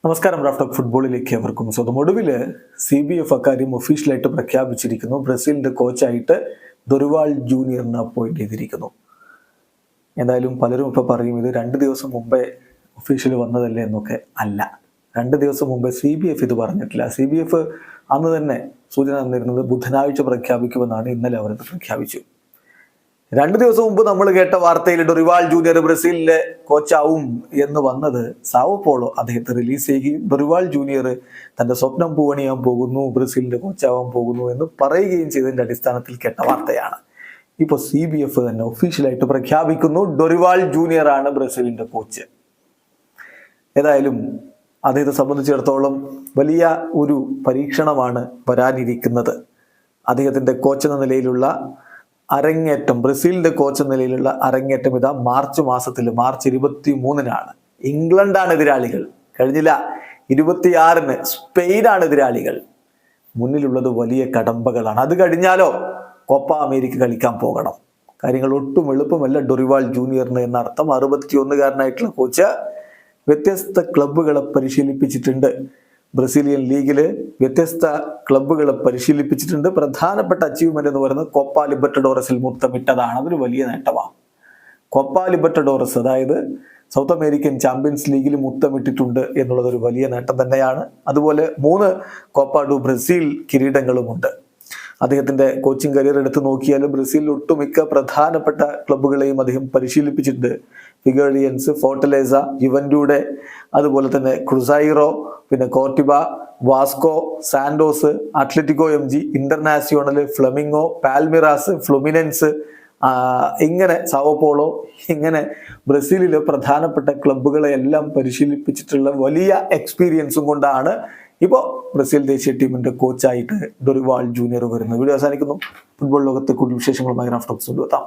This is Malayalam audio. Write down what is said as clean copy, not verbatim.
നമസ്കാരം. റാഫ് ടോക്ക് ഫുട്ബോളിലേക്ക് അവർക്കും സ്വന്തം. ഒടുവിൽ CBF അക്കാര്യം ഒഫീഷ്യലായിട്ട് പ്രഖ്യാപിച്ചിരിക്കുന്നു. ബ്രസീലിന്റെ കോച്ചായിട്ട് ദൊറിവാൾ ജൂനിയറിനെ അപ്പോയിന്റ് ചെയ്തിരിക്കുന്നു. എന്തായാലും പലരും ഇപ്പോൾ പറയും ഇത് 2 ദിവസം മുമ്പേ ഒഫീഷ്യൽ വന്നതല്ലേ എന്നൊക്കെ. അല്ല, 2 ദിവസം മുമ്പേ CBF ഇത് പറഞ്ഞിട്ടില്ല. CBF അന്ന് തന്നെ സൂചന തന്നിരുന്നത് ബുധനാഴ്ച പ്രഖ്യാപിക്കുമെന്നാണ്. ഇന്നലെ അവരത് പ്രഖ്യാപിച്ചു. 2 ദിവസം മുമ്പ് നമ്മൾ കേട്ട വാർത്തയിൽ ഡൊറിവാൾ ജൂനിയർ ബ്രസീലിലെ കോച്ചാവും എന്ന് വന്നത് സാവോ പോളോ അദ്ദേഹത്തെ റിലീസ് ചെയ്യുകയും ഡൊറിവാൾ ജൂനിയർ തന്റെ സ്വപ്നം പൂവണിയാൻ പോകുന്നു, ബ്രസീലിന്റെ കോച്ചാവാൻ പോകുന്നു എന്ന് പറയുകയും ചെയ്തതിന്റെ അടിസ്ഥാനത്തിൽ കേട്ട വാർത്തയാണ്. ഇപ്പോൾ CBF തന്നെ ഒഫീഷ്യലായിട്ട് പ്രഖ്യാപിക്കുന്നു ഡൊറിവാൾ ജൂനിയർ ആണ് ബ്രസീലിന്റെ കോച്ച്. ഏതായാലും അദ്ദേഹത്തെ സംബന്ധിച്ചിടത്തോളം വലിയ ഒരു പരീക്ഷണമാണ് വരാനിരിക്കുന്നത്. അദ്ദേഹത്തിന്റെ കോച്ച് എന്ന നിലയിലുള്ള അരങ്ങേറ്റം, ബ്രസീലിന്റെ കോച്ച് എന്ന നിലയിലുള്ള അരങ്ങേറ്റം ഇതാ മാർച്ച് 23-ന്. ഇംഗ്ലണ്ടാണ് എതിരാളികൾ. കഴിഞ്ഞില്ല, 26-ന് സ്പെയിനാണ് എതിരാളികൾ. മുന്നിലുള്ളത് വലിയ കടമ്പകളാണ്. അത് കഴിഞ്ഞാലോ കോപ്പ അമേരിക്ക കളിക്കാൻ പോകണം. കാര്യങ്ങൾ ഒട്ടും എളുപ്പമല്ല ഡൊറിവാൾ ജൂനിയറിന് എന്നർത്ഥം. 61-കാരനായിട്ടുള്ള കോച്ച് വ്യത്യസ്ത ക്ലബ്ബുകളെ പരിശീലിപ്പിച്ചിട്ടുണ്ട്. ബ്രസീലിയൻ ലീഗില് വ്യത്യസ്ത ക്ലബ്ബുകളെ പരിശീലിപ്പിച്ചിട്ടുണ്ട്. പ്രധാനപ്പെട്ട അച്ചീവ്മെന്റ് എന്ന് പറയുന്നത് കോപ്പ ലിബർട്ടഡോറസിൽ മുത്തമിട്ടതാണ്. അതൊരു വലിയ നേട്ടമാണ്. കോപ്പ ലിബർട്ടഡോറസ്, അതായത് സൗത്ത് അമേരിക്കൻ ചാമ്പ്യൻസ് ലീഗിൽ മുത്തമിട്ടിട്ടുണ്ട് എന്നുള്ളത് ഒരു വലിയ നേട്ടം തന്നെയാണ്. അതുപോലെ 3 കോപ്പ ഡു ബ്രസീൽ കിരീടങ്ങളുമുണ്ട്. അദ്ദേഹത്തിന്റെ കോച്ചിങ് കരിയർ എടുത്ത് നോക്കിയാൽ ബ്രസീലിൽ ഒട്ടുമിക്ക പ്രധാനപ്പെട്ട ക്ലബ്ബുകളെയും അദ്ദേഹം പരിശീലിപ്പിച്ചിട്ടുണ്ട്. ഫിഗേറിയൻസ്, ഫോർട്ടലേസ, യുവന്റൂഡെ, അതുപോലെ തന്നെ ക്രുസൈറോ, പിന്നെ Coritiba, Vasco, Santos, Atletico MG, Internacional, Flamengo, Palmeiras, Fluminense, ഇങ്ങനെ സാവോ പോളോ, ഇങ്ങനെ ബ്രസീലിലെ പ്രധാനപ്പെട്ട ക്ലബ്ബുകളെ എല്ലാം പരിശീലിപ്പിച്ചിട്ടുള്ള വലിയ എക്സ്പീരിയൻസും കൊണ്ടാണ് ഇപ്പോൾ ബ്രസീൽ ദേശീയ ടീമിന്റെ കോച്ചായിട്ട് ഡൊറിവാൾ ജൂനിയർ വരുന്നത്. വീഡിയോ അവസാനിക്കുന്നു. ഫുട്ബോൾ ലോകത്തെ കൂടുതൽ വിശേഷങ്ങളുമായി റാഫ് ടോക്സ് കൊണ്ടുവെത്താം.